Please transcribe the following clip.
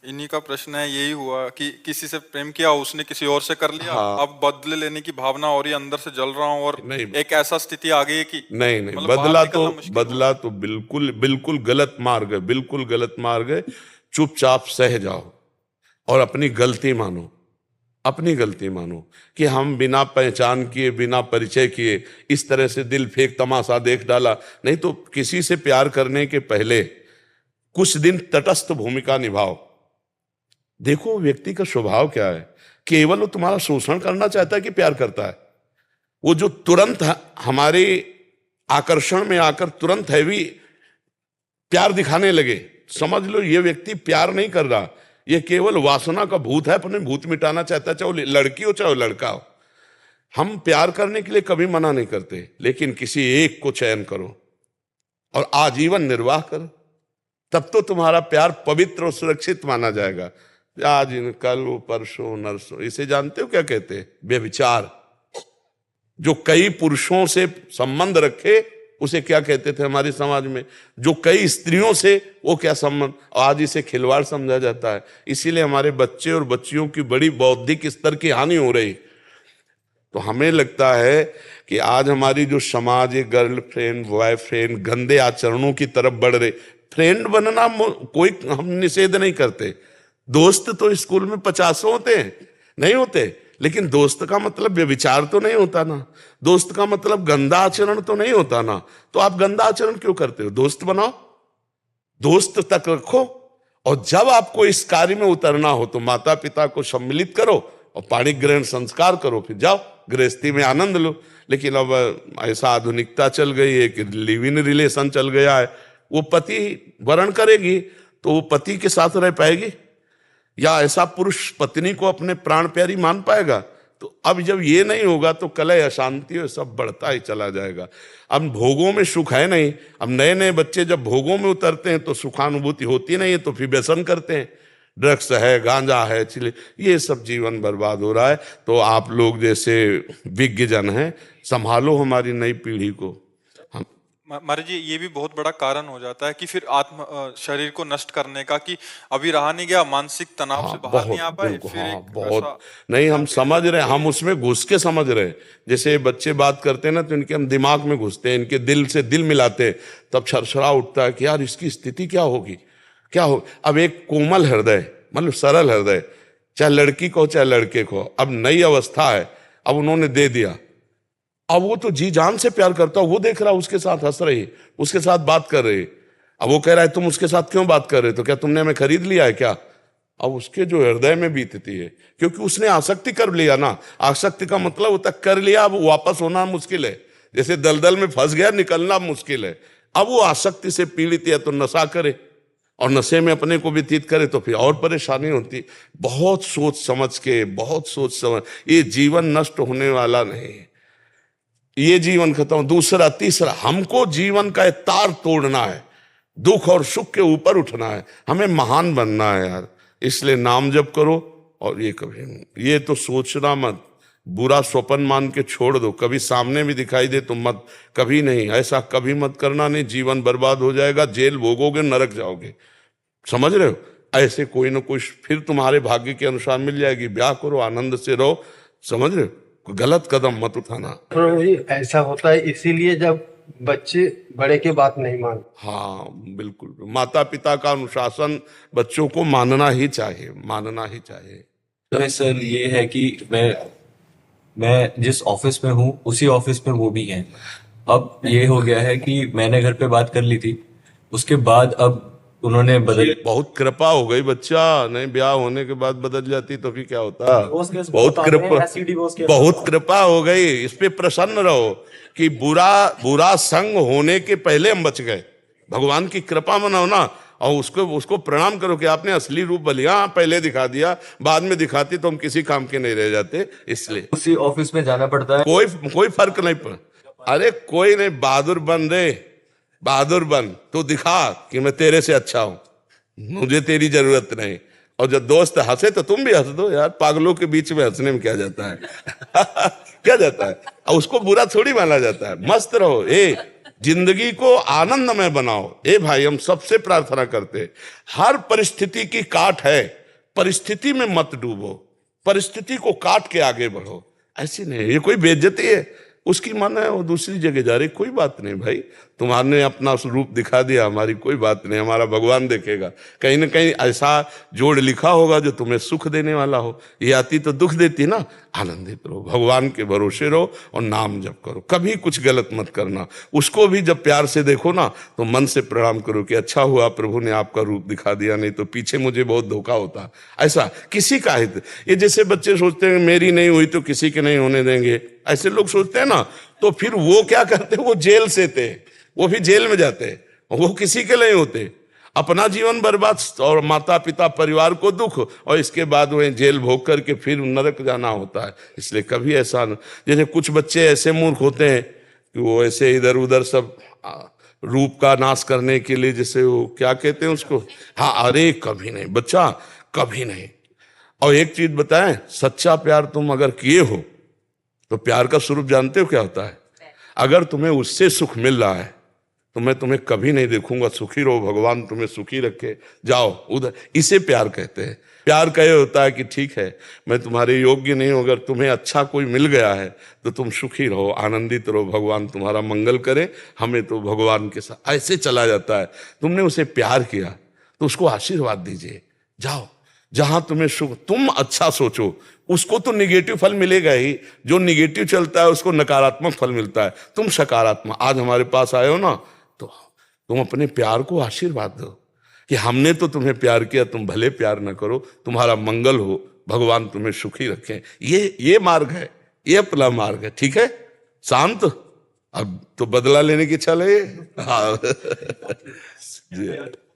इन्हीं का प्रश्न है, यही हुआ कि किसी से प्रेम किया, उसने किसी और से कर लिया, हाँ। अब बदले लेने की भावना और ही अंदर से जल रहा हूँ, और नहीं एक ऐसा स्थिति आ गई है कि नहीं नहीं, मतलब बाहर निकलना मुश्किल हो रहा बदला है। तो बिल्कुल बिल्कुल गलत मार्ग है, बिल्कुल गलत मार्ग है। चुपचाप सह जाओ और अपनी गलती मानो, अपनी गलती मानो कि हम बिना पहचान किए, बिना परिचय किए इस तरह से दिल फेंक तमाशा देख डाला। नहीं तो किसी से प्यार करने के पहले कुछ दिन तटस्थ भूमिका निभाओ, देखो व्यक्ति का स्वभाव क्या है। केवल वो तुम्हारा शोषण करना चाहता है कि प्यार करता है? वो जो तुरंत हमारे आकर्षण में आकर तुरंत हैवी प्यार दिखाने लगे, समझ लो ये व्यक्ति प्यार नहीं कर रहा, ये केवल वासना का भूत है, अपने भूत मिटाना चाहता है, चाहे वो लड़की हो चाहे वो लड़का हो। हम प्यार करने के लिए कभी मना नहीं करते, लेकिन किसी एक को चयन करो और आजीवन निर्वाह करो, तब तो तुम्हारा प्यार पवित्र और सुरक्षित माना जाएगा। आज कल परसों नरसों, इसे जानते हो क्या कहते हैं? व्यभिचार। जो कई पुरुषों से संबंध रखे उसे क्या कहते थे हमारे समाज में? जो कई स्त्रियों से, वो क्या संबंध? आज इसे खिलवाड़ समझा जाता है। इसीलिए हमारे बच्चे और बच्चियों की बड़ी बौद्धिक स्तर की हानि हो रही। तो हमें लगता है कि आज हमारी जो समाज है, गर्लफ्रेंड बॉयफ्रेंड गंदे आचरणों की तरफ बढ़ रहे। फ्रेंड बनना कोई हम निषेध नहीं करते, दोस्त तो स्कूल में 50 होते हैं, नहीं होते, लेकिन दोस्त का मतलब व्यभिचार तो नहीं होता ना, दोस्त का मतलब गंदा आचरण तो नहीं होता ना। तो आप गंदा आचरण क्यों करते हो? दोस्त बनाओ, दोस्त तक रखो, और जब आपको इस कार्य में उतरना हो तो माता पिता को सम्मिलित करो और पाणी ग्रहण संस्कार करो, फिर जाओ गृहस्थी में आनंद लो। लेकिन अब ऐसा आधुनिकता चल गई है कि लिव इन रिलेशन चल गया है। वो पति वरण करेगी तो वो पति के साथ रह पाएगी, या ऐसा पुरुष पत्नी को अपने प्राण प्यारी मान पाएगा? तो अब जब ये नहीं होगा तो कलह अशांति और सब बढ़ता ही चला जाएगा। अब भोगों में सुख है नहीं। अब नए नए बच्चे जब भोगों में उतरते हैं तो सुखानुभूति होती नहीं है, तो फिर व्यसन करते हैं, ड्रग्स है, गांजा है, चिले, ये सब जीवन बर्बाद हो रहा है। तो आप लोग जैसे विज्ञ जन हैं, संभालो हमारी नई पीढ़ी को। हम महाराज जी, ये भी बहुत बड़ा कारण हो जाता है कि फिर शरीर को नष्ट करने का, कि अभी रहा नहीं गया, मानसिक तनाव हाँ से बाहर नहीं बहुत, आ पाए, बिल्कुल फिर हाँ एक बहुत। वैसा नहीं, हम अपने आप समझ को रहे हैं, खो हम देते उसमें घुस के समझ रहे हैं। जैसे बच्चे बात करते हैं ना तो इनके हम दिमाग में घुसते हैं, इनके दिल से दिल मिलाते हैं, तब छरछरा उठता है कि यार इसकी स्थिति क्या होगी, क्या हो। अब एक कोमल हृदय, मतलब सरल हृदय, चाहे लड़की को चाहे लड़के को, अब नई अवस्था है, अब उन्होंने दे दिया, अब वो तो जी जान से प्यार करता, वो देख रहा उसके साथ हंस रही, उसके साथ बात कर रही, अब वो कह रहा है तुम उसके साथ क्यों बात कर रहे हो, तो क्या तुमने हमें खरीद लिया है क्या? अब उसके जो हृदय में बीतती है, क्योंकि उसने आसक्ति कर लिया ना। आसक्ति का मतलब होता कर लिया, अब वापस होना मुश्किल है। जैसे दलदल में फंस गया, निकलना मुश्किल है। अब वो आसक्ति से पीड़ित है तो नशा करे, और नशे में अपने को व्यतीत करे तो फिर और परेशानी होती। बहुत सोच समझ के, बहुत सोच समझ, ये जीवन नष्ट होने वाला नहीं है, ये जीवन खत्म। दूसरा तीसरा, हमको जीवन का तार तोड़ना है, दुख और सुख के ऊपर उठना है, हमें महान बनना है यार। इसलिए नाम जप करो, और ये कभी ये तो सोचना मत, बुरा स्वप्न मान के छोड़ दो, कभी सामने भी दिखाई दे तो मत, कभी नहीं, ऐसा कभी मत करना, नहीं जीवन बर्बाद हो जाएगा, जेल भोगोगे, नरक जाओगे। समझ रहे हो? ऐसे कोई ना कोई फिर तुम्हारे भाग्य के अनुसार मिल जाएगी। ब्याह करो, आनंद से रहो। समझ रहे हो? कोई गलत कदम मत उठाना। प्रभु जी, ऐसा होता है इसीलिए जब बच्चे बड़े की बात नहीं मानते। हाँ बिल्कुल, माता पिता का अनुशासन बच्चों को मानना ही चाहिए, मानना ही चाहिए। तो सर ये है कि मैं जिस ऑफिस में हूँ उसी ऑफिस में वो भी हैं। अब ये हो गया है कि मैंने घर पे बात कर ली थी, उसके बाद अब उन्होंने बदल बहुत कृपा हो गई बच्चा, नहीं ब्याह होने के बाद बदल जाती तो फिर क्या होता? बहुत कृपा, बहुत कृपा हो गई। इस पे प्रसन्न रहो कि बुरा बुरा संग होने के पहले हम बच गए। भगवान की कृपा मनाओ ना, और उसको उसको प्रणाम करो कि आपने असली रूप बलिया पहले दिखा दिया, बाद में दिखाती तो हम किसी काम के नहीं रह जाते। इसलिए उसी ऑफिस में जाना पड़ता है। कोई कोई फर्क नहीं पड़। अरे कोई नहीं, बहादुर बन रे, बहादुर बन, तू दिखा कि मैं तेरे से अच्छा हूं, मुझे तेरी जरूरत नहीं। और जब दोस्त हंसे तो तुम भी हंस दो यार, पागलों के बीच में हंसने में क्या जाता है? क्या जाता है? और उसको बुरा थोड़ी माना जाता है। मस्त रहो, जिंदगी को आनंदमय बनाओ। ए भाई, हम सबसे प्रार्थना करते हैं, हर परिस्थिति की काट है, परिस्थिति में मत डूबो, परिस्थिति को काट के आगे बढ़ो। ऐसी नहीं, ये कोई बेइज्जती है, उसकी मन है वो दूसरी जगह जा रही, कोई बात नहीं भाई, तुम्हारे अपना रूप दिखा दिया, हमारी कोई बात नहीं, हमारा भगवान देखेगा। कहीं ना कहीं ऐसा जोड़ लिखा होगा जो तुम्हें सुख देने वाला हो, ये आती तो दुख देती ना। आनंदित रहो, भगवान के भरोसे रहो और नाम जप करो, कभी कुछ गलत मत करना। उसको भी जब प्यार से देखो ना तो मन से प्रणाम करो कि अच्छा हुआ प्रभु ने आपका रूप दिखा दिया, नहीं तो पीछे मुझे बहुत धोखा होता। ऐसा किसी का हित, ये जैसे बच्चे सोचते हैं मेरी नहीं हुई तो किसी के नहीं होने देंगे, ऐसे लोग सोचते हैं ना, तो फिर वो क्या करते, वो जेल से थे, वो भी जेल में जाते, वो किसी के नहीं होते, अपना जीवन बर्बाद और माता पिता परिवार को दुख, और इसके बाद वह जेल भोग करके फिर नरक जाना होता है। इसलिए कभी ऐसा न, जैसे कुछ बच्चे ऐसे मूर्ख होते हैं कि वो ऐसे इधर उधर सब रूप का नाश करने के लिए, जैसे वो क्या कहते हैं उसको, हाँ, अरे कभी नहीं बच्चा, कभी नहीं। और एक चीज बताएं, सच्चा प्यार तुम अगर किए हो तो प्यार का स्वरूप जानते हो क्या होता है? अगर तुम्हें उससे सुख मिल रहा है तो मैं तुम्हें कभी नहीं देखूंगा, सुखी रहो, भगवान तुम्हें सुखी रखे, जाओ उधर, इसे प्यार कहते हैं। प्यार कहे होता है कि ठीक है मैं तुम्हारे योग्य नहीं हूं, अगर तुम्हें अच्छा कोई मिल गया है तो तुम सुखी रहो, आनंदित रहो, भगवान तुम्हारा मंगल करे, हमें तो भगवान के साथ ऐसे चला जाता है। तुमने उसे प्यार किया तो उसको आशीर्वाद दीजिए, जाओ जहां तुम्हें सुख, तुम अच्छा सोचो, उसको तो निगेटिव फल मिलेगा ही, जो निगेटिव चलता है उसको नकारात्मक फल मिलता है। तुम सकारात्मक, आज हमारे पास आए हो ना, तो तुम अपने प्यार को आशीर्वाद दो कि हमने तो तुम्हें प्यार किया, तुम भले प्यार न करो, तुम्हारा मंगल हो, भगवान तुम्हें सुखी रखें। ये मार्ग है, ये अपना मार्ग है, ठीक है। शांत, अब तो बदला लेने की इच्छा लगे। हाँ जी।